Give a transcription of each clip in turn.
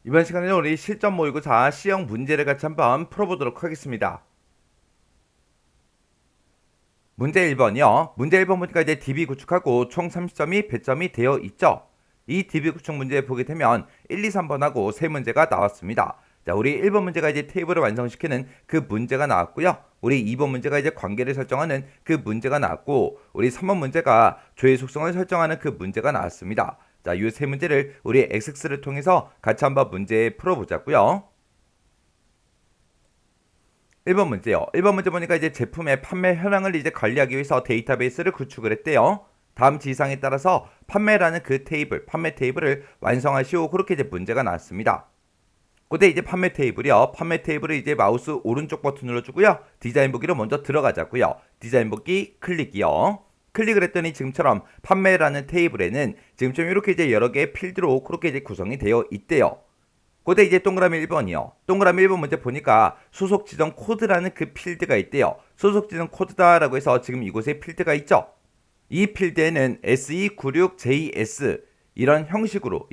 이번 시간에는 우리 실전 모의고사 C형 문제를 같이 한번 풀어보도록 하겠습니다. 문제 1번이요. 문제 1번 보니까 이제 DB 구축하고 총 30점이 배점이 되어 있죠. 이 DB 구축 문제 보게 되면 1, 2, 3번하고 세 문제가 나왔습니다. 자, 우리 1번 문제가 이제 테이블을 완성시키는 그 문제가 나왔고요. 우리 2번 문제가 이제 관계를 설정하는 그 문제가 나왔고, 우리 3번 문제가 조의 속성을 설정하는 그 문제가 나왔습니다. 자, 이 세 문제를 우리 XX를 통해서 같이 한번 문제 풀어보자고요. 1번 문제요. 1번 문제 보니까 이제 제품의 판매 현황을 이제 관리하기 위해서 데이터베이스를 구축을 했대요. 다음 지시사항에 따라서 판매라는 그 테이블, 판매 테이블을 완성하시오. 그렇게 이제 문제가 나왔습니다. 그때 이제 판매 테이블이요. 판매 테이블을 이제 마우스 오른쪽 버튼 눌러주고요. 디자인 보기로 먼저 들어가자고요. 디자인 보기 클릭이요. 클릭을 했더니 지금처럼 판매라는 테이블에는 지금처럼 이렇게 이제 여러 개의 필드로 그렇게 이제 구성이 되어 있대요. 그때 이제 동그라미 1번이요. 동그라미 1번 문제 보니까 소속 지정 코드라는 그 필드가 있대요. 소속 지정 코드다라고 해서 지금 이곳에 필드가 있죠. 이 필드에는 SE96JS 이런 형식으로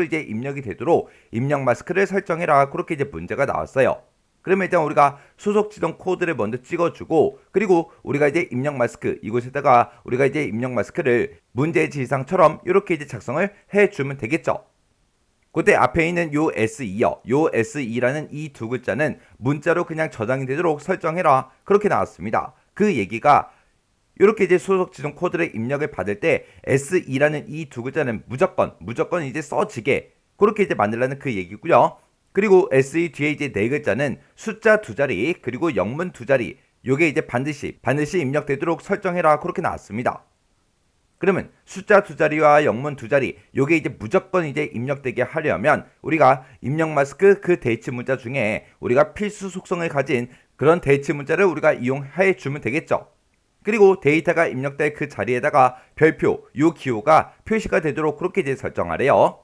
이제 입력이 되도록 입력 마스크를 설정해라. 그렇게 이제 문제가 나왔어요. 그러면 일단 우리가 소속 지정 코드를 먼저 찍어주고, 그리고 우리가 이제 입력 마스크 이곳에다가 우리가 이제 입력 마스크를 문제 지시상처럼 이렇게 이제 작성을 해주면 되겠죠. 그때 앞에 있는 요 SE요. 요 SE라는 이 두 글자는 문자로 그냥 저장이 되도록 설정해라. 그렇게 나왔습니다. 그 얘기가 이렇게 이제 소속 지정 코드를 입력을 받을 때 SE라는 이 두 글자는 무조건 이제 써지게 그렇게 이제 만들라는 그 얘기고요. 그리고 SE 뒤에 이제 네 글자는 숫자 두 자리 그리고 영문 두 자리 요게 이제 반드시 입력되도록 설정해라. 그렇게 나왔습니다. 그러면 숫자 두 자리와 영문 두 자리 요게 이제 무조건 이제 입력되게 하려면 우리가 입력 마스크 그 대체 문자 중에 우리가 필수 속성을 가진 그런 대체 문자를 우리가 이용해 주면 되겠죠. 그리고 데이터가 입력될 그 자리에다가 별표 요 기호가 표시가 되도록 그렇게 이제 설정하래요.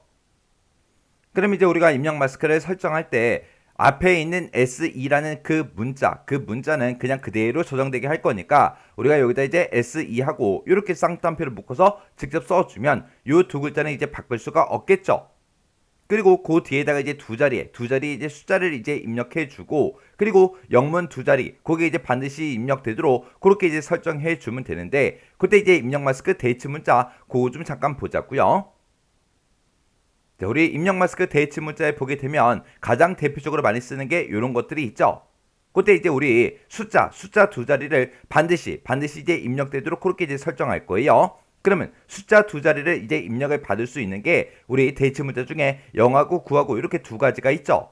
그럼 이제 우리가 입력 마스크를 설정할 때 앞에 있는 SE라는 그 문자는 그냥 그대로 저장되게 할 거니까 우리가 여기다 이제 SE하고 이렇게 쌍따옴표를 묶어서 직접 써주면 이 두 글자는 이제 바꿀 수가 없겠죠. 그리고 그 뒤에다가 이제 두 자리 이제 숫자를 이제 입력해주고, 그리고 영문 두 자리 거기에 이제 반드시 입력되도록 그렇게 이제 설정해주면 되는데, 그때 이제 입력 마스크 대체 문자 그거 좀 잠깐 보자고요. 자, 우리 입력 마스크 대체 문자에 보게 되면 가장 대표적으로 많이 쓰는 게 이런 것들이 있죠. 그때 이제 우리 숫자 두 자리를 반드시 이제 입력되도록 그렇게 이제 설정할 거예요. 그러면 숫자 두 자리를 이제 입력을 받을 수 있는 게 우리 대체 문자 중에 0하고 9하고 이렇게 두 가지가 있죠.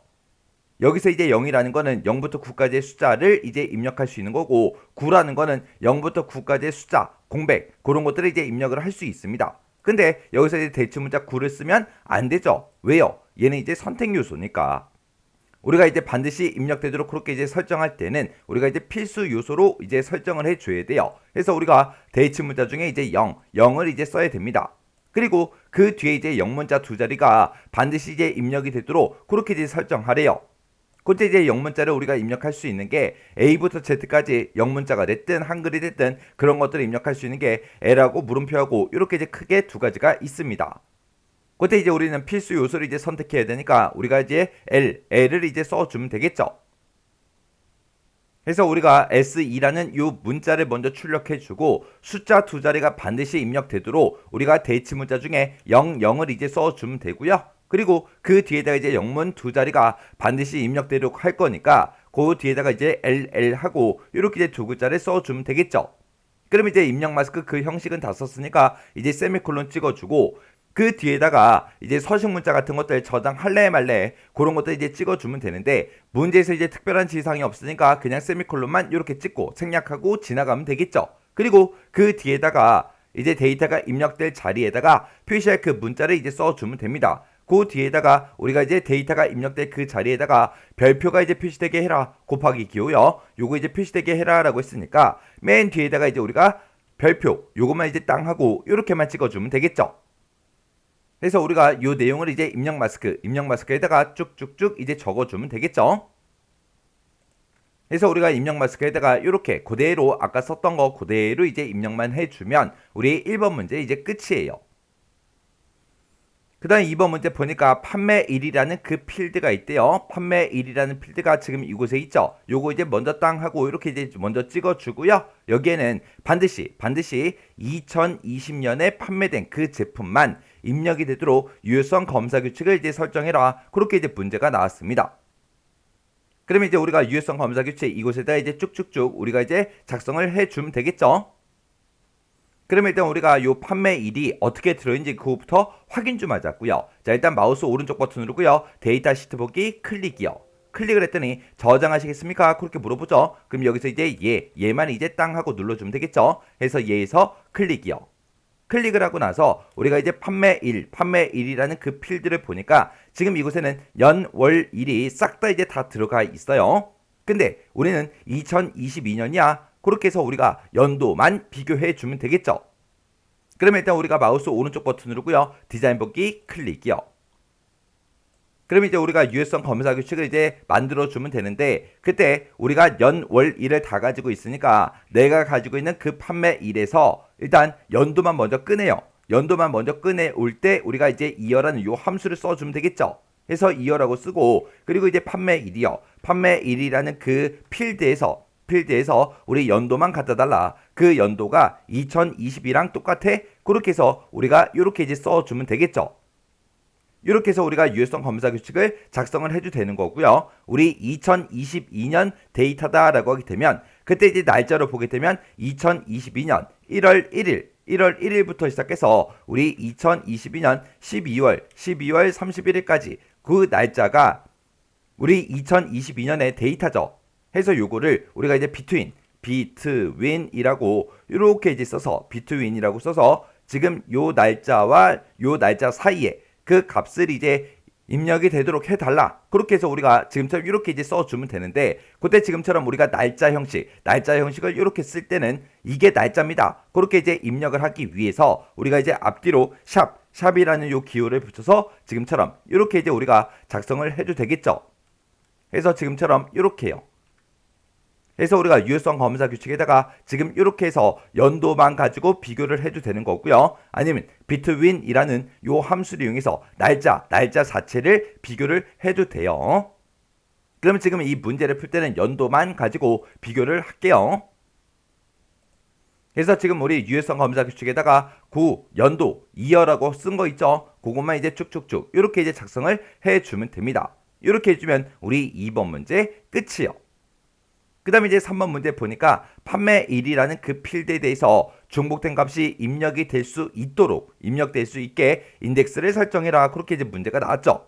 여기서 이제 0이라는 거는 0부터 9까지의 숫자를 이제 입력할 수 있는 거고, 9라는 거는 0부터 9까지의 숫자, 공백 그런 것들을 이제 입력을 할 수 있습니다. 근데 여기서 이제 대체 문자 9를 쓰면 안 되죠. 왜요? 얘는 이제 선택 요소니까. 우리가 이제 반드시 입력되도록 그렇게 이제 설정할 때는 우리가 이제 필수 요소로 이제 설정을 해줘야 돼요. 그래서 우리가 대체 문자 중에 이제 0을 이제 써야 됩니다. 그리고 그 뒤에 이제 영문자 두 자리가 반드시 이제 입력이 되도록 그렇게 이제 설정하래요. 그때 이제 영문자를 우리가 입력할 수 있는 게 A부터 Z까지 영문자가 됐든 한글이 됐든 그런 것들을 입력할 수 있는 게 L하고 물음표하고 이렇게 이제 크게 두 가지가 있습니다. 그때 이제 우리는 필수 요소를 이제 선택해야 되니까 우리가 이제 L을 이제 써주면 되겠죠. 그래서 우리가 SE라는 이 문자를 먼저 출력해주고 숫자 두 자리가 반드시 입력되도록 우리가 대치 문자 중에 00을 이제 써주면 되고요. 그리고 그 뒤에다가 이제 영문 두 자리가 반드시 입력되도록 할 거니까 그 뒤에다가 이제 LL하고 이렇게 이제 두 글자를 써주면 되겠죠. 그럼 이제 입력 마스크 그 형식은 다 썼으니까 이제 세미콜론 찍어주고, 그 뒤에다가 이제 서식 문자 같은 것들 저장할래 말래 그런 것들 이제 찍어주면 되는데, 문제에서 이제 특별한 지시사항이 없으니까 그냥 세미콜론만 이렇게 찍고 생략하고 지나가면 되겠죠. 그리고 그 뒤에다가 이제 데이터가 입력될 자리에다가 표시할 그 문자를 이제 써주면 됩니다. 그 뒤에다가 우리가 이제 데이터가 입력될 그 자리에다가 별표가 이제 표시되게 해라 곱하기 기호요. 요거 이제 표시되게 해라 라고 했으니까 맨 뒤에다가 이제 우리가 별표 요것만 이제 땅 하고 요렇게만 찍어주면 되겠죠. 그래서 우리가 요 내용을 이제 입력 마스크에다가 쭉쭉쭉 이제 적어주면 되겠죠. 그래서 우리가 입력 마스크에다가 이렇게 그대로 아까 썼던 거 그대로 이제 입력만 해주면 우리 1번 문제 이제 끝이에요. 그 다음에 2번 문제 보니까 판매일이라는 그 필드가 있대요. 판매일이라는 필드가 지금 이곳에 있죠. 요거 이제 먼저 땅 하고 이렇게 이제 먼저 찍어주고요. 여기에는 반드시 2020년에 판매된 그 제품만 입력이 되도록 유효성 검사 규칙을 이제 설정해라. 그렇게 이제 문제가 나왔습니다. 그러면 이제 우리가 유효성 검사 규칙 이곳에다 이제 쭉쭉쭉 우리가 이제 작성을 해주면 되겠죠. 그러면 일단 우리가 요 판매일이 어떻게 들어있는지 그거부터 확인 좀 하자고요. 자, 일단 마우스 오른쪽 버튼 누르고요. 데이터 시트 보기 클릭이요. 클릭을 했더니 저장하시겠습니까? 그렇게 물어보죠. 그럼 여기서 이제 얘만 이제 땅 하고 눌러주면 되겠죠. 해서 얘에서 클릭이요. 클릭을 하고 나서 우리가 이제 판매일이라는 그 필드를 보니까 지금 이곳에는 연, 월, 일이 싹 다 이제 다 들어가 있어요. 근데 우리는 2022년이야. 그렇게 해서 우리가 연도만 비교해 주면 되겠죠. 그러면 일단 우리가 마우스 오른쪽 버튼 누르고요. 디자인 보기 클릭이요. 그러면 이제 우리가 유효성 검사 규칙을 이제 만들어 주면 되는데 그때 우리가 연, 월, 일을 다 가지고 있으니까 내가 가지고 있는 그 판매일에서 일단 연도만 먼저 꺼내요. 연도만 먼저 꺼내 올 때 우리가 이제 이어라는 요 함수를 써주면 되겠죠. 해서 이어라고 쓰고 그리고 이제 판매일이요. 판매일이라는 그 필드에서 우리 연도만 갖다 달라. 그 연도가 2022랑 똑같아. 그렇게 해서 우리가 이렇게 이제 써주면 되겠죠. 이렇게 해서 우리가 유효성 검사 규칙을 작성을 해도 되는 거고요. 우리 2022년 데이터다라고 하게 되면 그때 이제 날짜로 보게 되면 2022년 1월 1일부터 시작해서 우리 2022년 12월 31일까지 그 날짜가 우리 2022년의 데이터죠. 해서 요거를 우리가 이제 between이라고 이렇게 이제 써서 between이라고 써서 지금 요 날짜와 요 날짜 사이에 그 값을 이제 입력이 되도록 해달라. 그렇게 해서 우리가 지금처럼 이렇게 이제 써주면 되는데 그때 지금처럼 우리가 날짜 형식을 이렇게 쓸 때는 이게 날짜입니다. 그렇게 이제 입력을 하기 위해서 우리가 이제 앞뒤로 샵이라는 요 기호를 붙여서 지금처럼 이렇게 이제 우리가 작성을 해도 되겠죠. 해서 지금처럼 이렇게요. 해서 우리가 유효성 검사 규칙에다가 지금 이렇게 해서 연도만 가지고 비교를 해도 되는 거고요. 아니면 between이라는 요 함수를 이용해서 날짜 자체를 비교를 해도 돼요. 그러면 지금 이 문제를 풀 때는 연도만 가지고 비교를 할게요. 그래서 지금 우리 유효성 검사 규칙에다가 연도, 이어라고 쓴 거 있죠? 그것만 이제 쭉쭉쭉 이렇게 이제 작성을 해주면 됩니다. 이렇게 해주면 우리 2번 문제 끝이요. 그 다음에 이제 3번 문제 보니까 판매일이라는 그 필드에 대해서 중복된 값이 입력될 수 있게 인덱스를 설정해라. 그렇게 이제 문제가 나왔죠.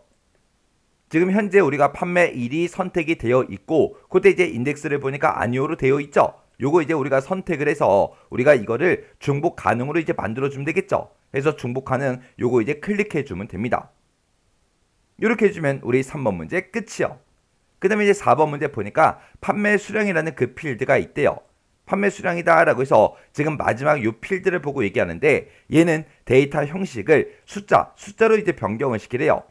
지금 현재 우리가 판매일이 선택이 되어 있고 그때 이제 인덱스를 보니까 아니오로 되어 있죠. 요거 이제 우리가 선택을 해서 우리가 이거를 중복 가능으로 이제 만들어주면 되겠죠. 그래서 중복 가능 요거 이제 클릭해 주면 됩니다. 이렇게 해주면 우리 3번 문제 끝이요. 그 다음에 이제 4번 문제 보니까 판매 수량이라는 그 필드가 있대요. 판매 수량이다 라고 해서 지금 마지막 요 필드를 보고 얘기하는데 얘는 데이터 형식을 숫자로 이제 변경을 시키래요.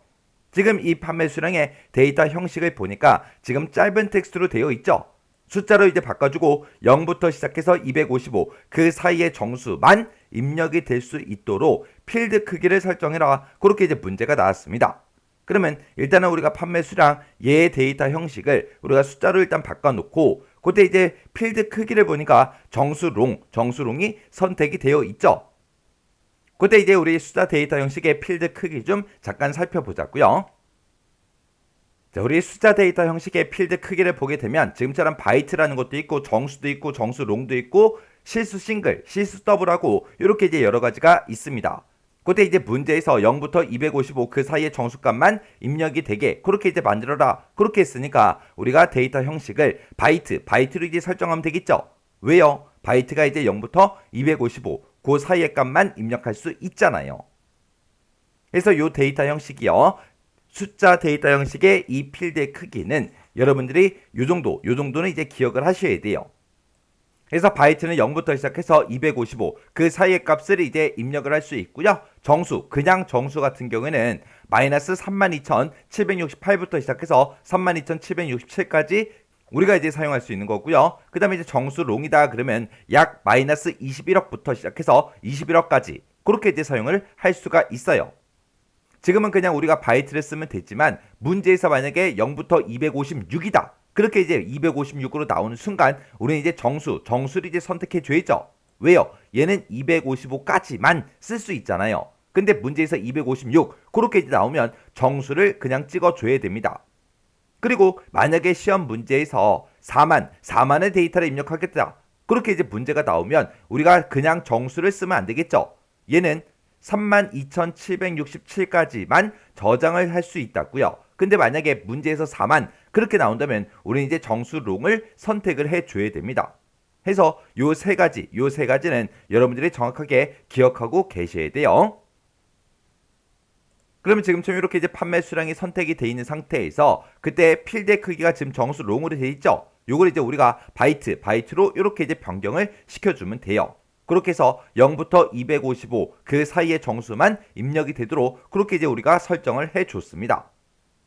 지금 이 판매 수량의 데이터 형식을 보니까 지금 짧은 텍스트로 되어 있죠. 숫자로 이제 바꿔주고 0부터 시작해서 255 그 사이의 정수만 입력이 될 수 있도록 필드 크기를 설정해라. 그렇게 이제 문제가 나왔습니다. 그러면 일단은 우리가 판매 수량 얘의 데이터 형식을 우리가 숫자로 일단 바꿔놓고 그때 이제 필드 크기를 보니까 정수롱이 선택이 되어 있죠. 그때 이제 우리 숫자 데이터 형식의 필드 크기 좀 잠깐 살펴보자고요. 자, 우리 숫자 데이터 형식의 필드 크기를 보게 되면 지금처럼 바이트라는 것도 있고 정수도 있고 정수롱도 있고 실수 싱글, 실수 더블하고 이렇게 이제 여러 가지가 있습니다. 그때 이제 문제에서 0부터 255 그 사이의 정수값만 입력이 되게 그렇게 이제 만들어라. 그렇게 했으니까 우리가 데이터 형식을 바이트로 이제 설정하면 되겠죠. 왜요? 바이트가 이제 0부터 255 그 사이의 값만 입력할 수 있잖아요. 그래서 요 데이터 형식이요. 숫자 데이터 형식의 이 필드의 크기는 여러분들이 요 정도는 이제 기억을 하셔야 돼요. 그래서 바이트는 0부터 시작해서 255 그 사이의 값을 이제 입력을 할 수 있고요. 그냥 정수 같은 경우에는 마이너스 32,768부터 시작해서 32,767까지 우리가 이제 사용할 수 있는 거고요. 그 다음에 이제 정수롱이다 그러면 약 마이너스 21억부터 시작해서 21억까지 그렇게 이제 사용을 할 수가 있어요. 지금은 그냥 우리가 바이트를 쓰면 됐지만 문제에서 만약에 0부터 256이다. 그렇게 이제 256으로 나오는 순간 우리는 이제 정수를 이제 선택해 줘야죠. 왜요? 얘는 255까지만 쓸 수 있잖아요. 근데 문제에서 256 그렇게 이제 나오면 정수를 그냥 찍어 줘야 됩니다. 그리고 만약에 시험 문제에서 4만의 데이터를 입력하겠다. 그렇게 이제 문제가 나오면 우리가 그냥 정수를 쓰면 안 되겠죠. 얘는 32,767까지만 저장을 할 수 있다고요. 근데 만약에 문제에서 4만 그렇게 나온다면 우리는 이제 정수롱을 선택을 해줘야 됩니다. 해서 요 세 가지는 여러분들이 정확하게 기억하고 계셔야 돼요. 그러면 지금처럼 이렇게 이제 판매 수량이 선택이 돼 있는 상태에서 그때 필드의 크기가 지금 정수 롱으로 돼 있죠. 요걸 이제 우리가 바이트로 이렇게 이제 변경을 시켜주면 돼요. 그렇게 해서 0부터 255 그 사이의 정수만 입력이 되도록 그렇게 이제 우리가 설정을 해줬습니다.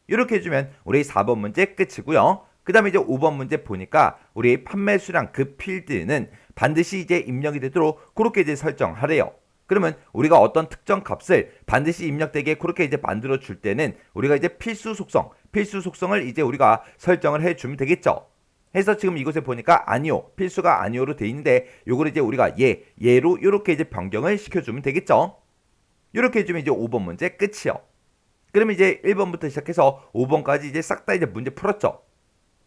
이렇게 해주면 우리 4번 문제 끝이고요. 그 다음에 이제 5번 문제 보니까 우리 판매 수량 그 필드는 반드시 이제 입력이 되도록 그렇게 이제 설정하래요. 그러면 우리가 어떤 특정 값을 반드시 입력되게 그렇게 이제 만들어 줄 때는 우리가 이제 필수 속성을 이제 우리가 설정을 해 주면 되겠죠. 해서 지금 이곳에 보니까 아니요, 필수가 아니오로 돼 있는데 요걸 이제 우리가 얘로 이렇게 이제 변경을 시켜주면 되겠죠. 이렇게 해주면 이제 5번 문제 끝이요. 그러면 이제 1번부터 시작해서 5번까지 이제 싹 다 이제 문제 풀었죠.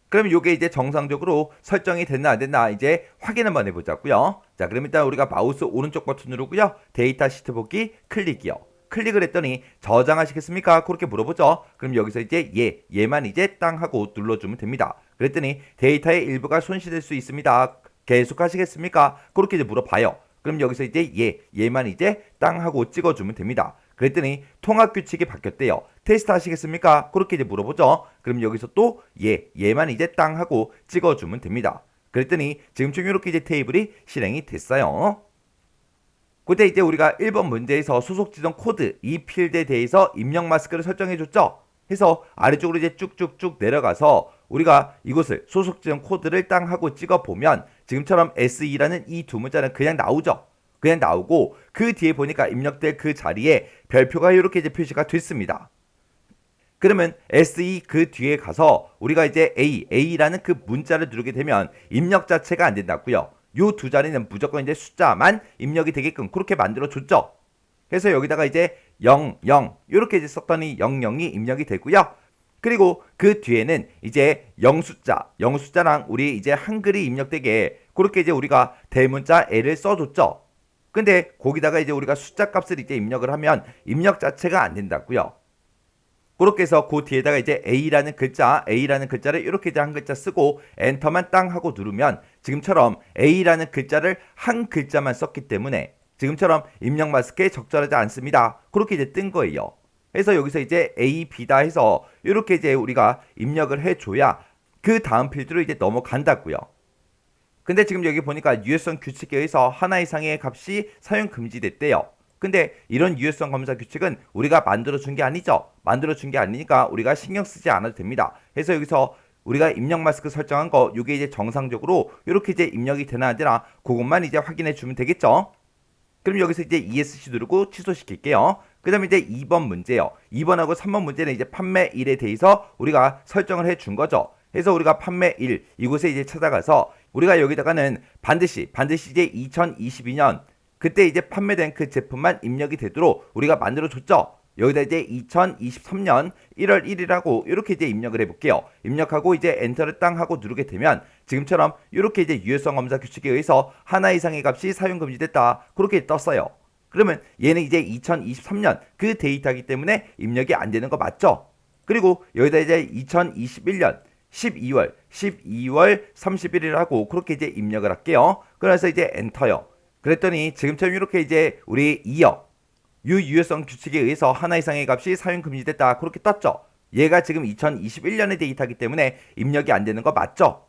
그럼 이게 이제 정상적으로 설정이 됐나 안 됐나 이제 확인 한번 해보자고요. 자, 그럼 일단 우리가 마우스 오른쪽 버튼 누르고요. 데이터 시트 보기 클릭이요. 클릭을 했더니 저장하시겠습니까? 그렇게 물어보죠. 그럼 여기서 이제 얘만 이제 땅 하고 눌러주면 됩니다. 그랬더니 데이터의 일부가 손실될 수 있습니다. 계속 하시겠습니까? 그렇게 이제 물어봐요. 그럼 여기서 이제 얘만 이제 땅 하고 찍어주면 됩니다. 그랬더니 통합 규칙이 바뀌었대요. 테스트 하시겠습니까? 그렇게 이제 물어보죠. 그럼 여기서 또 얘만 이제 땅 하고 찍어주면 됩니다. 그랬더니 지금처럼 이렇게 이제 테이블이 실행이 됐어요. 그때 이제 우리가 1번 문제에서 소속 지정 코드 이 필드에 대해서 입력 마스크를 설정해 줬죠. 해서 아래쪽으로 이제 쭉쭉쭉 내려가서 우리가 이곳을 소속 지정 코드를 땅 하고 찍어 보면 지금처럼 SE라는 이 두 문자는 그냥 나오죠. 그냥 나오고 그 뒤에 보니까 입력될 그 자리에 별표가 이렇게 이제 표시가 됐습니다. 그러면 SE 그 뒤에 가서 우리가 이제 A라는 그 문자를 누르게 되면 입력 자체가 안 된다고요. 요 두 자리는 무조건 이제 숫자만 입력이 되게끔 그렇게 만들어 줬죠. 그래서 여기다가 이제 00 이렇게 이제 썼더니 00이 입력이 되고요. 그리고 그 뒤에는 이제 0숫자랑 우리 이제 한글이 입력되게 그렇게 이제 우리가 대문자 L을 써줬죠. 근데 거기다가 이제 우리가 숫자 값을 이제 입력을 하면 입력 자체가 안 된다고요. 그렇게 해서 그 뒤에다가 이제 A라는 글자를 이렇게 이제 한 글자 쓰고 엔터만 땅 하고 누르면 지금처럼 A라는 글자를 한 글자만 썼기 때문에 지금처럼 입력 마스크에 적절하지 않습니다. 그렇게 이제 뜬 거예요. 그래서 여기서 이제 A, B다 해서 이렇게 이제 우리가 입력을 해줘야 그 다음 필드로 이제 넘어간다고요. 근데 지금 여기 보니까 유효성 규칙에 의해서 하나 이상의 값이 사용 금지됐대요. 근데 이런 유효성 검사 규칙은 우리가 만들어준 게 아니죠. 만들어준 게 아니니까 우리가 신경 쓰지 않아도 됩니다. 그래서 여기서 우리가 입력 마스크 설정한 거 이게 이제 정상적으로 이렇게 이제 입력이 되나 안 되나 그것만 이제 확인해 주면 되겠죠. 그럼 여기서 이제 ESC 누르고 취소시킬게요. 그 다음에 이제 2번 문제요. 2번하고 3번 문제는 이제 판매 1에 대해서 우리가 설정을 해 준 거죠. 그래서 우리가 판매 1 이곳에 이제 찾아가서 우리가 여기다가는 반드시 이제 2022년 그때 이제 판매된 그 제품만 입력이 되도록 우리가 만들어 줬죠. 여기다 이제 2023년 1월 1일하고 이렇게 이제 입력을 해볼게요. 입력하고 이제 엔터를 땅 하고 누르게 되면 지금처럼 이렇게 이제 유효성 검사 규칙에 의해서 하나 이상의 값이 사용 금지됐다. 그렇게 떴어요. 그러면 얘는 이제 2023년 그 데이터이기 때문에 입력이 안 되는 거 맞죠? 그리고 여기다 이제 2021년 12월 31일하고 그렇게 이제 입력을 할게요. 그래서 이제 엔터요. 그랬더니 지금처럼 이렇게 이제 우리 유효성 규칙에 의해서 하나 이상의 값이 사용 금지됐다. 그렇게 떴죠. 얘가 지금 2021년의 데이터이기 때문에 입력이 안 되는 거 맞죠?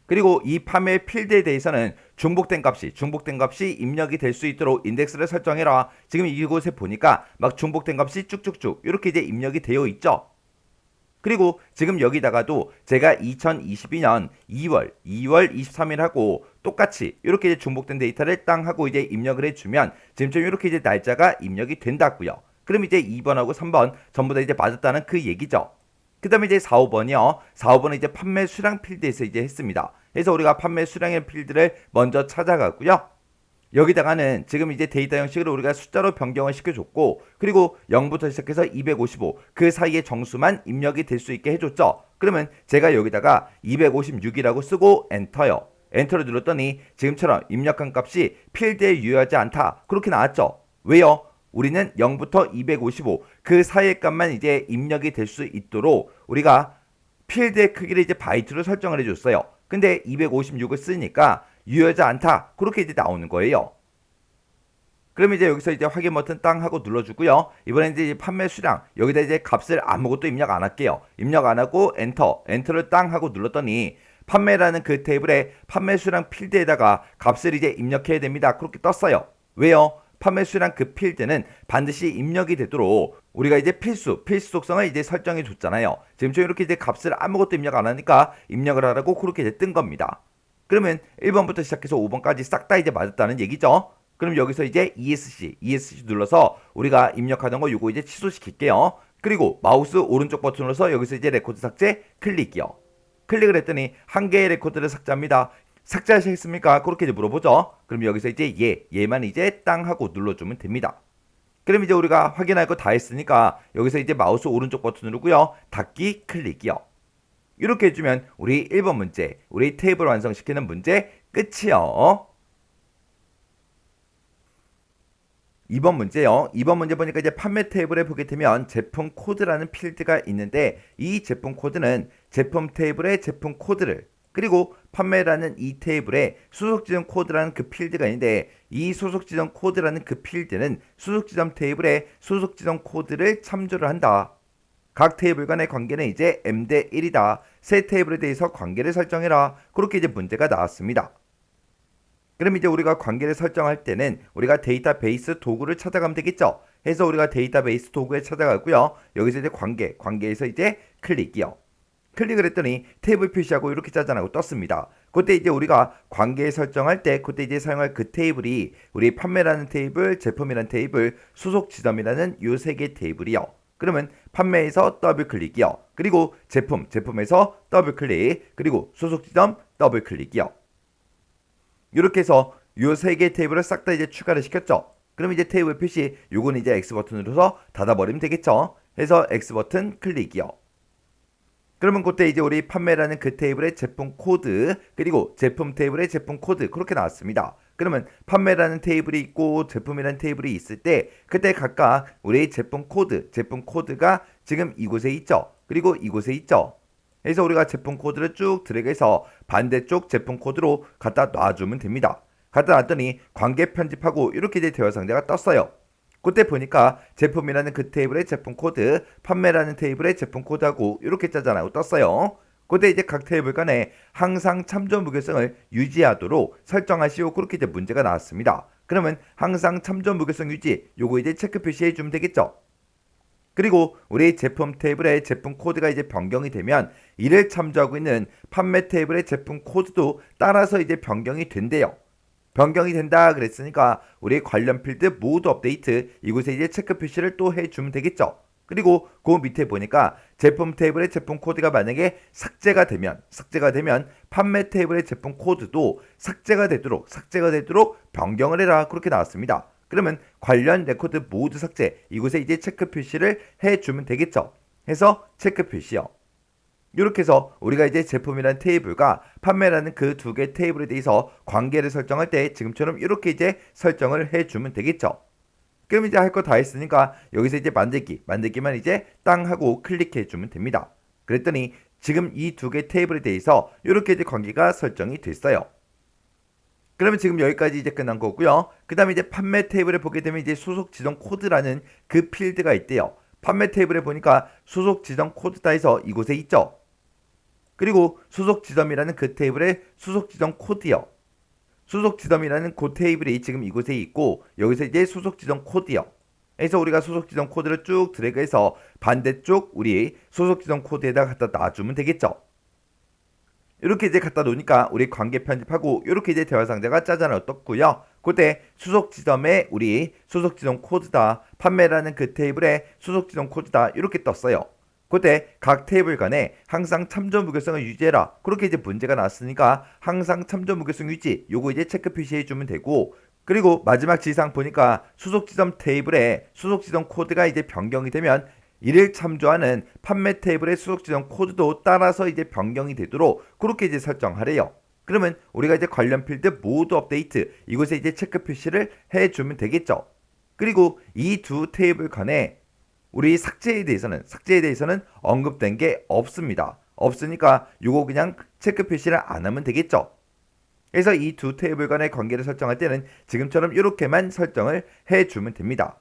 그리고 이 판매 필드에 대해서는 중복된 값이 입력이 될 수 있도록 인덱스를 설정해라. 지금 이곳에 보니까 막 중복된 값이 쭉쭉쭉 이렇게 이제 입력이 되어 있죠. 그리고 지금 여기다가도 제가 2022년 2월 23일하고 똑같이 이렇게 이제 중복된 데이터를 땅 하고 이제 입력을 해주면 지금처럼 이렇게 이제 날짜가 입력이 된다고요. 그럼 이제 2번하고 3번 전부 다 이제 맞았다는 그 얘기죠. 그 다음에 이제 4, 5번이요. 4, 5번은 이제 판매 수량 필드에서 이제 했습니다. 그래서 우리가 판매 수량의 필드를 먼저 찾아가고요. 여기다가는 지금 이제 데이터 형식을 우리가 숫자로 변경을 시켜줬고, 그리고 0부터 시작해서 255 그 사이의 정수만 입력이 될 수 있게 해줬죠. 그러면 제가 여기다가 256이라고 쓰고 엔터요. 엔터를 눌렀더니 지금처럼 입력한 값이 필드에 유효하지 않다, 그렇게 나왔죠. 왜요? 우리는 0부터 255 그 사이의 값만 이제 입력이 될 수 있도록 우리가 필드의 크기를 이제 바이트로 설정을 해줬어요. 근데 256을 쓰니까 유효하지 않다, 그렇게 이제 나오는 거예요. 그럼 이제 여기서 이제 확인 버튼 땅 하고 눌러주고요. 이번엔 이제 판매 수량, 여기다 이제 값을 아무것도 입력 안 할게요. 입력 안 하고 엔터를 땅 하고 눌렀더니 판매라는 그 테이블에 판매 수량 필드에다가 값을 이제 입력해야 됩니다, 그렇게 떴어요. 왜요? 판매 수량 그 필드는 반드시 입력이 되도록 우리가 이제 필수 속성을 이제 설정해 줬잖아요. 지금 저 이렇게 이제 값을 아무것도 입력 안 하니까 입력을 하라고 그렇게 이제 뜬 겁니다. 그러면 1번부터 시작해서 5번까지 싹 다 이제 맞았다는 얘기죠. 그럼 여기서 이제 ESC 눌러서 우리가 입력하던 거 요거 이제 취소시킬게요. 그리고 마우스 오른쪽 버튼 눌러서 여기서 이제 레코드 삭제 클릭이요. 클릭을 했더니 한 개의 레코드를 삭제합니다. 삭제하시겠습니까? 그렇게 이제 물어보죠. 그럼 여기서 이제 얘만 이제 땅 하고 눌러주면 됩니다. 그럼 이제 우리가 확인할 거 다 했으니까 여기서 이제 마우스 오른쪽 버튼 누르고요. 닫기 클릭이요. 이렇게 해주면 우리 1번 문제, 우리 테이블 완성시키는 문제 끝이요. 2번 문제요. 2번 문제 보니까 이제 판매 테이블에 보게 되면 제품 코드라는 필드가 있는데, 이 제품 코드는 제품 테이블의 제품 코드를, 그리고 판매라는 이 테이블에 수속 지점 코드라는 그 필드가 있는데, 이 수속 지점 코드라는 그 필드는 수속 지점 테이블의 수속 지점 코드를 참조를 한다. 각 테이블 간의 관계는 이제 m 대 1이다. 세 테이블에 대해서 관계를 설정해라. 그렇게 이제 문제가 나왔습니다. 그럼 이제 우리가 관계를 설정할 때는 우리가 데이터베이스 도구를 찾아가면 되겠죠. 해서 우리가 데이터베이스 도구에 찾아가고요. 여기서 이제 관계에서 이제 클릭이요. 클릭을 했더니 테이블 표시하고 이렇게 짜잔하고 떴습니다. 그때 이제 우리가 관계 설정할 때 그때 이제 사용할 그 테이블이 우리 판매라는 테이블, 제품이라는 테이블, 수속 지점이라는 요 세 개 테이블이요. 그러면 판매에서 더블 클릭이요. 그리고 제품에서 더블 클릭, 그리고 수속 지점 더블 클릭이요. 이렇게 해서 요 세 개 테이블을 싹 다 이제 추가를 시켰죠. 그럼 이제 테이블 표시 요거는 이제 X 버튼을 눌러서 닫아버리면 되겠죠. 해서 X 버튼 클릭이요. 그러면 그때 이제 우리 판매라는 그 테이블의 제품 코드, 그리고 제품 테이블의 제품 코드, 그렇게 나왔습니다. 그러면 판매라는 테이블이 있고 제품이라는 테이블이 있을 때 그때 각각 우리 제품 코드가 지금 이곳에 있죠. 그리고 이곳에 있죠. 그래서 우리가 제품 코드를 쭉 드래그해서 반대쪽 제품 코드로 갖다 놔주면 됩니다. 갖다 놨더니 관계 편집하고 이렇게 이제 대화 상자가 떴어요. 그때 보니까 제품이라는 그 테이블의 제품 코드, 판매라는 테이블의 제품 코드하고 이렇게 짜잔하고 떴어요. 그때 이제 각 테이블 간에 항상 참조 무결성을 유지하도록 설정하시오. 그렇게 이제 문제가 나왔습니다. 그러면 항상 참조 무결성 유지, 요거 이제 체크 표시해 주면 되겠죠. 그리고 우리 제품 테이블의 제품 코드가 이제 변경이 되면 이를 참조하고 있는 판매 테이블의 제품 코드도 따라서 이제 변경이 된대요. 변경이 된다 그랬으니까 우리 관련 필드 모두 업데이트, 이곳에 이제 체크 표시를 또 해주면 되겠죠. 그리고 그 밑에 보니까 제품 테이블의 제품 코드가 만약에 삭제가 되면 판매 테이블의 제품 코드도 삭제가 되도록 변경을 해라, 그렇게 나왔습니다. 그러면 관련 레코드 모두 삭제, 이곳에 이제 체크 표시를 해주면 되겠죠. 해서 체크 표시요. 이렇게 해서 우리가 이제 제품이라는 테이블과 판매라는 그 두 개 테이블에 대해서 관계를 설정할 때 지금처럼 이렇게 이제 설정을 해주면 되겠죠. 그럼 이제 할 거 다 했으니까 여기서 이제 만들기만 이제 땅 하고 클릭해 주면 됩니다. 그랬더니 지금 이 두 개 테이블에 대해서 이렇게 이제 관계가 설정이 됐어요. 그러면 지금 여기까지 이제 끝난 거고요. 그 다음에 이제 판매 테이블에 보게 되면 이제 수속 지정 코드라는 그 필드가 있대요. 판매 테이블에 보니까 수속 지정 코드다 해서 이곳에 있죠. 그리고 수속 지점이라는 그 테이블의 수속 지점 코드요. 수속 지점이라는 그 테이블이 지금 이곳에 있고 여기서 이제 수속 지점 코드요. 그래서 우리가 수속 지점 코드를 쭉 드래그해서 반대쪽 우리 수속 지점 코드에다 갖다 놔주면 되겠죠. 이렇게 이제 갖다 놓으니까 우리 관계 편집하고 이렇게 이제 대화 상자가 짜잔으로 떴고요. 그때 수속 지점에 우리 수속 지점 코드다, 판매라는 그 테이블에 수속 지점 코드다 이렇게 떴어요. 그때 각 테이블 간에 항상 참조 무결성을 유지해라. 그렇게 이제 문제가 나왔으니까 항상 참조 무결성 유지 요거 이제 체크 표시해 주면 되고, 그리고 마지막 지상 보니까 수속 지점 테이블에 수속 지점 코드가 이제 변경이 되면 이를 참조하는 판매 테이블의 수속 지점 코드도 따라서 이제 변경이 되도록 그렇게 이제 설정하래요. 그러면 우리가 이제 관련 필드 모두 업데이트 이곳에 이제 체크 표시를 해주면 되겠죠. 그리고 이 두 테이블 간에 우리 삭제에 대해서는 언급된 게 없습니다. 없으니까 이거 그냥 체크 표시를 안 하면 되겠죠. 그래서 이 두 테이블 간의 관계를 설정할 때는 지금처럼 이렇게만 설정을 해주면 됩니다.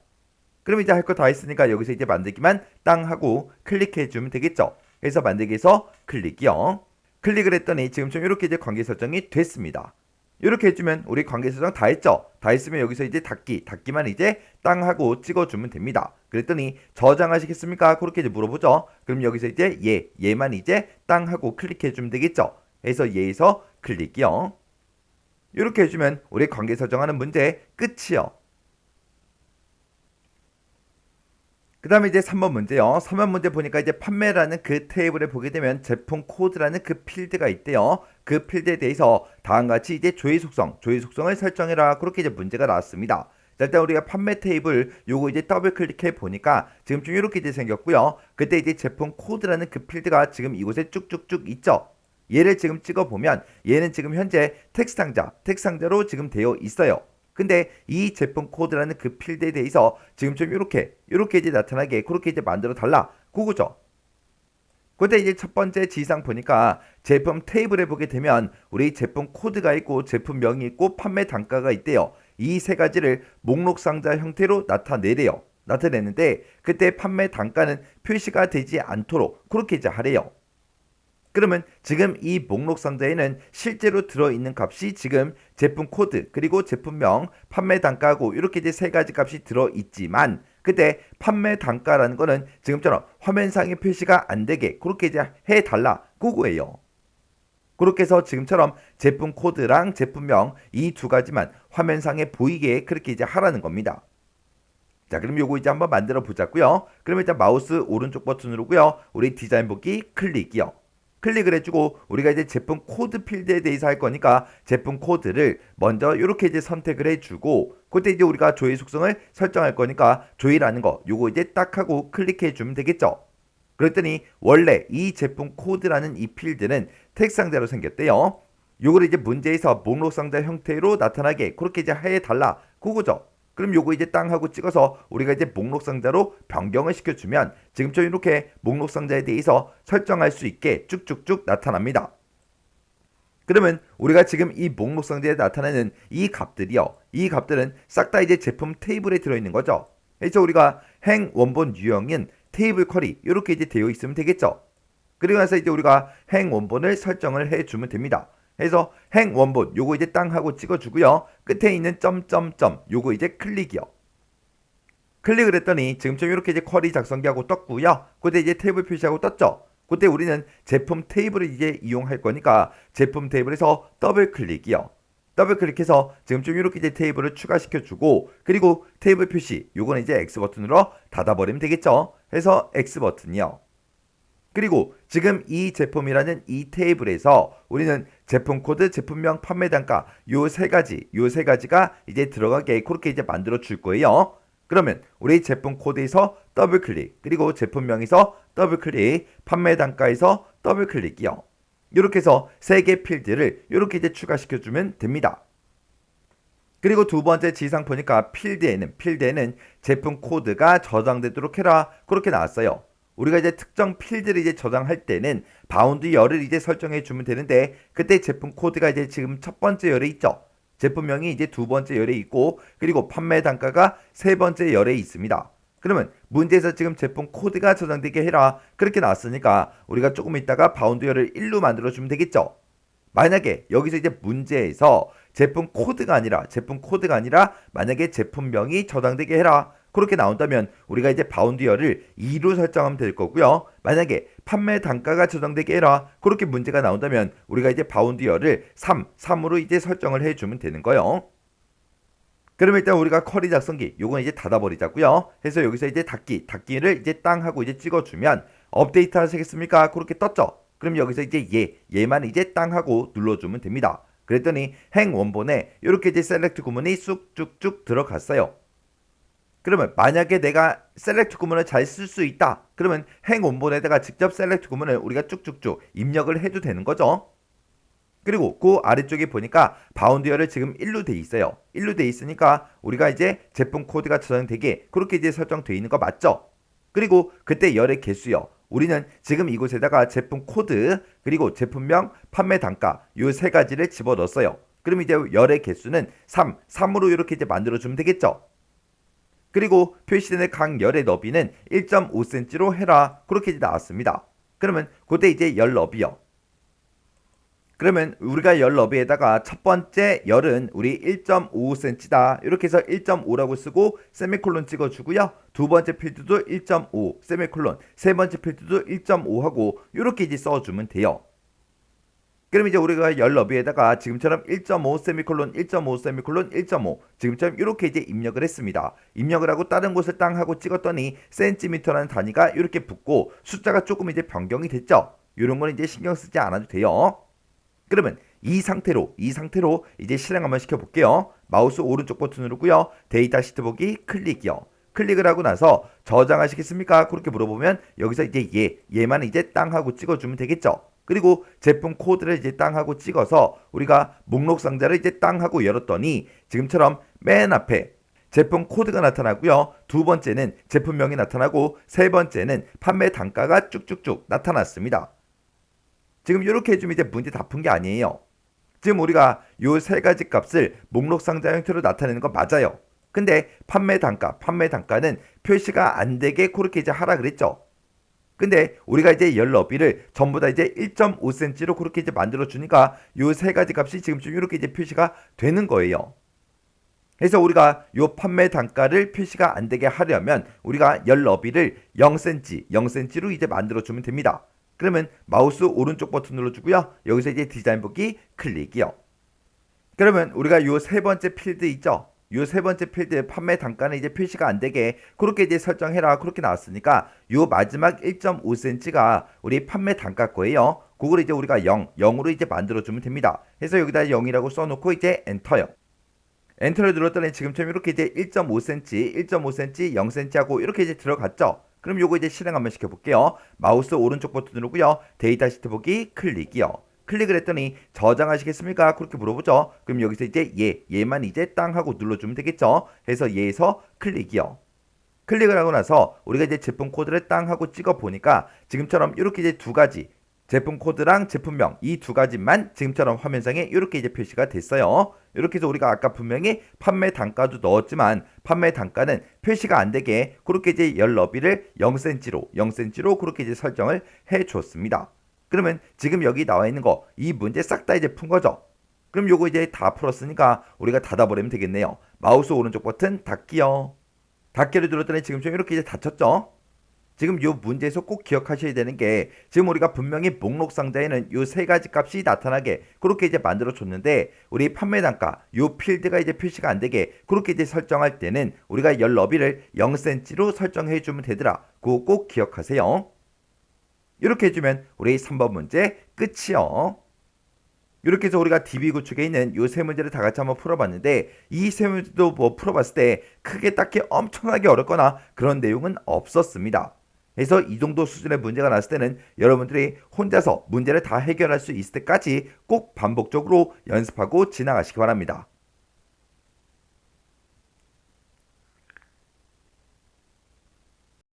그럼 이제 할 거 다 했으니까 여기서 이제 만들기만 땅 하고 클릭해 주면 되겠죠. 그래서 만들기에서 클릭이요. 클릭을 했더니 지금처럼 이렇게 이제 관계 설정이 됐습니다. 이렇게 해주면 우리 관계 설정 다 했죠. 다 했으면 여기서 이제 닫기만 이제 땅 하고 찍어주면 됩니다. 그랬더니 저장하시겠습니까? 그렇게 이제 물어보죠. 그럼 여기서 이제 얘만 이제 땅 하고 클릭해주면 되겠죠. 그래서 얘에서 클릭이요. 이렇게 해주면 우리 관계 설정하는 문제 끝이요. 그 다음에 이제 3번 문제요. 3번 문제 보니까 이제 판매라는 그 테이블에 보게 되면 제품 코드라는 그 필드가 있대요. 그 필드에 대해서 다음과 같이 이제 조회 속성을 설정해라. 그렇게 이제 문제가 나왔습니다. 자, 일단 우리가 판매 테이블 요거 이제 더블 클릭해 보니까 지금 좀 이렇게 이제 생겼고요. 그때 이제 제품 코드라는 그 필드가 지금 이곳에 쭉쭉쭉 있죠. 얘를 지금 찍어 보면 얘는 지금 현재 텍스트 상자로 지금 되어 있어요. 근데 이 제품 코드라는 그 필드에 대해서 지금 좀 이렇게 이제 나타나게 그렇게 이제 만들어 달라. 그거죠. 근데 이제 첫 번째 지상 보니까 제품 테이블에 보게 되면 우리 제품 코드가 있고 제품명이 있고 판매 단가가 있대요. 이 세 가지를 목록 상자 형태로 나타내는데 그때 판매 단가는 표시가 되지 않도록 그렇게 이제 하래요. 그러면 지금 이 목록 상자에는 실제로 들어있는 값이 지금 제품 코드 그리고 제품명 판매 단가고 이렇게 이제 세 가지 값이 들어있지만 그때 판매 단가라는 거는 지금처럼 화면상에 표시가 안 되게 그렇게 이제 해달라 그거예요. 그렇게 해서 지금처럼 제품 코드랑 제품명 이 두 가지만 화면상에 보이게 그렇게 이제 하라는 겁니다. 자, 그럼 요거 이제 한번 만들어 보자고요. 그러면 일단 마우스 오른쪽 버튼 누르고요. 우리 디자인 보기 클릭이요. 클릭을 해주고 우리가 이제 제품 코드 필드에 대해서 할 거니까 제품 코드를 먼저 이렇게 이제 선택을 해주고 그때 이제 우리가 조회 속성을 설정할 거니까 조회라는 거 요거 이제 딱 하고 클릭해 주면 되겠죠. 그랬더니 원래 이 제품 코드라는 이 필드는 텍스트 상자로 생겼대요. 요거를 이제 문제에서 목록 상자 형태로 나타나게 그렇게 이제 해달라 그거죠. 그럼 요거 이제 땅 하고 찍어서 우리가 이제 목록 상자로 변경을 시켜주면 지금처럼 이렇게 목록 상자에 대해서 설정할 수 있게 쭉쭉쭉 나타납니다. 그러면 우리가 지금 이 목록 상자에 나타나는 이 값들이요. 이 값들은 싹 다 이제 제품 테이블에 들어있는 거죠. 그래서 우리가 행 원본 유형인 테이블 쿼리 이렇게 이제 되어 있으면 되겠죠. 그리고 나서 이제 우리가 행 원본을 설정을 해주면 됩니다. 그래서 행 원본 요거 이제 땅 하고 찍어주고요. 끝에 있는 점점점 요거 이제 클릭이요. 클릭을 했더니 지금처럼 이렇게 이제 쿼리 작성기 하고 떴고요. 그때 이제 테이블 표시하고 떴죠. 그때 우리는 제품 테이블을 이제 이용할 거니까 제품 테이블에서 더블 클릭이요. 더블 클릭해서 지금처럼 이렇게 이제 테이블을 추가시켜주고 그리고 테이블 표시 요거는 이제 X 버튼으로 닫아버리면 되겠죠. 그래서 X 버튼이요. 그리고 지금 이 제품이라는 이 테이블에서 우리는 제품 코드, 제품명, 판매 단가 요 세 가지가 이제 들어가게 그렇게 이제 만들어 줄 거예요. 그러면 우리 제품 코드에서 더블 클릭, 그리고 제품명에서 더블 클릭, 판매 단가에서 더블 클릭이요. 이렇게 해서 세 개 필드를 이렇게 이제 추가시켜 주면 됩니다. 그리고 두 번째 지상 보니까 필드에는 제품 코드가 저장되도록 해라 그렇게 나왔어요. 우리가 이제 특정 필드를 이제 저장할 때는 바운드 열을 이제 설정해 주면 되는데 그때 제품 코드가 이제 지금 첫 번째 열에 있죠. 제품명이 이제 두 번째 열에 있고 그리고 판매 단가가 세 번째 열에 있습니다. 그러면 문제에서 지금 제품 코드가 저장되게 해라 그렇게 나왔으니까 우리가 조금 있다가 바운드 열을 1로 만들어 주면 되겠죠. 만약에 여기서 이제 문제에서 제품 코드가 아니라 만약에 제품명이 저장되게 해라 그렇게 나온다면 우리가 이제 바운드 열을 2로 설정하면 될 거고요. 만약에 판매 단가가 조정되게 해라. 그렇게 문제가 나온다면 우리가 이제 바운드열을 3으로 이제 설정을 해주면 되는 거예요. 그러면 일단 우리가 쿼리 작성기 요건 이제 닫아버리자고요. 해서 여기서 이제 닫기를 이제 땅 하고 이제 찍어주면 업데이트 하시겠습니까? 그렇게 떴죠. 그럼 여기서 이제 얘만 이제 땅 하고 눌러주면 됩니다. 그랬더니 행 원본에 이렇게 이제 셀렉트 구문이 쑥쭉쭉 들어갔어요. 그러면 만약에 내가 셀렉트 구문을 잘 쓸 수 있다. 그러면 행 원본에다가 직접 셀렉트 구문을 우리가 쭉쭉쭉 입력을 해도 되는 거죠. 그리고 그 아래쪽에 보니까 바운드열을 지금 1로 돼 있어요. 1로 돼 있으니까 우리가 이제 제품 코드가 저장되게 그렇게 이제 설정되어 있는 거 맞죠? 그리고 그때 열의 개수요. 우리는 지금 이곳에다가 제품 코드 그리고 제품명, 판매 단가 요 세 가지를 집어넣었어요. 그럼 이제 열의 개수는 3으로 이렇게 이제 만들어주면 되겠죠? 그리고 표시되는 각 열의 너비는 1.5cm로 해라. 그렇게 이제 나왔습니다. 그러면 그때 이제 열 너비요. 그러면 우리가 열 너비에다가 첫 번째 열은 우리 1.55cm다. 이렇게 해서 1.5라고 쓰고 세미콜론 찍어주고요. 두 번째 필드도 1.5 세미콜론, 세 번째 필드도 1.5 하고 이렇게 이제 써주면 돼요. 그럼 이제 우리가 열 너비에다가 지금처럼 1.5 세미콜론 1.5 세미콜론 1.5 지금처럼 이렇게 이제 입력을 했습니다. 입력을 하고 다른 곳을 땅 하고 찍었더니 센티미터라는 단위가 이렇게 붙고 숫자가 조금 이제 변경이 됐죠. 이런 건 이제 신경 쓰지 않아도 돼요. 그러면 이 상태로 이제 실행 한번 시켜볼게요. 마우스 오른쪽 버튼 누르고요. 데이터 시트 보기 클릭이요. 클릭을 하고 나서 저장하시겠습니까? 그렇게 물어보면 여기서 이제 얘만 이제 땅 하고 찍어주면 되겠죠. 그리고 제품 코드를 이제 땅 하고 찍어서 우리가 목록 상자를 이제 땅 하고 열었더니 지금처럼 맨 앞에 제품 코드가 나타나고요. 두 번째는 제품명이 나타나고 세 번째는 판매 단가가 쭉쭉쭉 나타났습니다. 지금 이렇게 해주면 이제 문제 다 푼 게 아니에요. 지금 우리가 요 세 가지 값을 목록 상자 형태로 나타내는 거 맞아요. 근데 판매 단가는 표시가 안 되게 그렇게 이제 하라 그랬죠. 근데 우리가 이제 열 너비를 전부 다 이제 1.5cm로 그렇게 이제 만들어 주니까 요 세 가지 값이 지금 좀 이렇게 이제 표시가 되는 거예요. 그래서 우리가 요 판매 단가를 표시가 안 되게 하려면 우리가 열 너비를 0cm로 이제 만들어 주면 됩니다. 그러면 마우스 오른쪽 버튼 눌러주고요. 여기서 이제 디자인 보기 클릭이요. 그러면 우리가 요 세 번째 필드 있죠? 요 세 번째 필드 판매 단가는 이제 표시가 안 되게 그렇게 이제 설정해라. 그렇게 나왔으니까 요 마지막 1.5cm가 우리 판매 단가 거예요. 그걸 이제 우리가 0으로 이제 만들어주면 됩니다. 그래서 여기다 0이라고 써놓고 이제 엔터요. 엔터를 눌렀더니 지금처럼 이렇게 이제 1.5cm, 0cm 하고 이렇게 이제 들어갔죠? 그럼 요거 이제 실행 한번 시켜볼게요. 마우스 오른쪽 버튼 누르고요. 데이터 시트 보기 클릭이요. 클릭을 했더니 저장하시겠습니까? 그렇게 물어보죠. 그럼 여기서 이제 얘만 이제 땅 하고 눌러주면 되겠죠. 해서 얘에서 클릭이요. 클릭을 하고 나서 우리가 이제 제품 코드를 땅 하고 찍어 보니까 지금처럼 이렇게 이제 두 가지 제품 코드랑 제품명 이 두 가지만 지금처럼 화면상에 이렇게 이제 표시가 됐어요. 이렇게 해서 우리가 아까 분명히 판매 단가도 넣었지만 판매 단가는 표시가 안 되게 그렇게 이제 열 너비를 0cm로 그렇게 이제 설정을 해 줬습니다. 그러면 지금 여기 나와 있는 거 이 문제 싹 다 이제 푼 거죠. 그럼 요거 이제 다 풀었으니까 우리가 닫아버리면 되겠네요. 마우스 오른쪽 버튼 닫기요. 닫기를 눌렀더니 지금 좀 이렇게 이제 닫혔죠. 지금 요 문제에서 꼭 기억하셔야 되는 게 지금 우리가 분명히 목록 상자에는 요 세 가지 값이 나타나게 그렇게 이제 만들어 줬는데 우리 판매 단가 요 필드가 이제 표시가 안 되게 그렇게 이제 설정할 때는 우리가 열 너비를 0cm로 설정해 주면 되더라. 그거 꼭 기억하세요. 이렇게 해주면 우리 3번 문제 끝이요. 이렇게 해서 우리가 DB 구축에 있는 요 세 문제를 다 같이 한번 풀어봤는데 이 세 문제도 뭐 풀어봤을 때 크게 딱히 엄청나게 어렵거나 그런 내용은 없었습니다. 그래서 이 정도 수준의 문제가 났을 때는 여러분들이 혼자서 문제를 다 해결할 수 있을 때까지 꼭 반복적으로 연습하고 지나가시기 바랍니다.